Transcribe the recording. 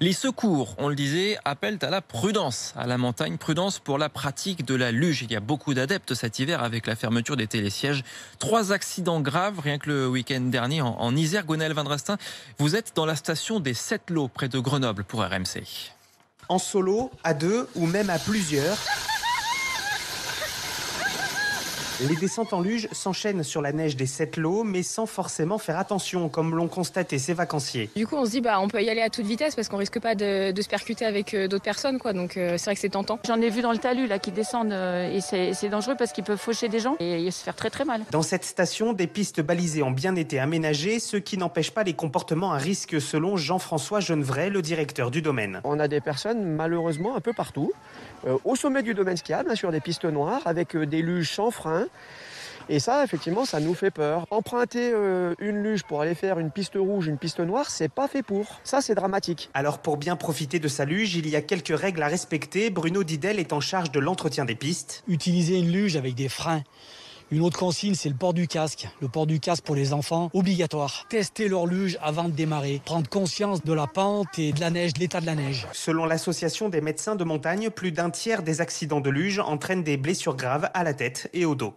Les secours, on le disait, appellent à la prudence à la montagne. Prudence pour la pratique de la luge. Il y a beaucoup d'adeptes cet hiver avec la fermeture des télésièges. 3 accidents graves, rien que le week-end dernier en Isère. Gonel Van Rastin, vous êtes dans la station des 7 Lots, près de Grenoble, pour RMC. En solo, à deux ou même à plusieurs, les descentes en luge s'enchaînent sur la neige des 7 Lots, mais sans forcément faire attention, comme l'ont constaté ces vacanciers. Du coup, on se dit, on peut y aller à toute vitesse parce qu'on risque pas de se percuter avec d'autres personnes, quoi. Donc, c'est vrai que c'est tentant. J'en ai vu dans le talus là qui descendent et c'est dangereux parce qu'ils peuvent faucher des gens et se faire très très mal. Dans cette station, des pistes balisées ont bien été aménagées, ce qui n'empêche pas les comportements à risque, selon Jean-François Genevray, le directeur du domaine. On a des personnes, malheureusement, un peu partout, au sommet du domaine skiable, sur des pistes noires, avec des luges sans frein. Et ça, effectivement, ça nous fait peur. Emprunter une luge pour aller faire une piste rouge, une piste noire, c'est pas fait pour. Ça, c'est dramatique. Alors, pour bien profiter de sa luge, il y a quelques règles à respecter. Bruno Didel est en charge de l'entretien des pistes. Utiliser une luge avec des freins. Une autre consigne, c'est le port du casque. Le port du casque pour les enfants, obligatoire. Tester leur luge avant de démarrer. Prendre conscience de la pente et de la neige, de l'état de la neige. Selon l'association des médecins de montagne, plus d'un tiers des accidents de luge entraînent des blessures graves à la tête et au dos.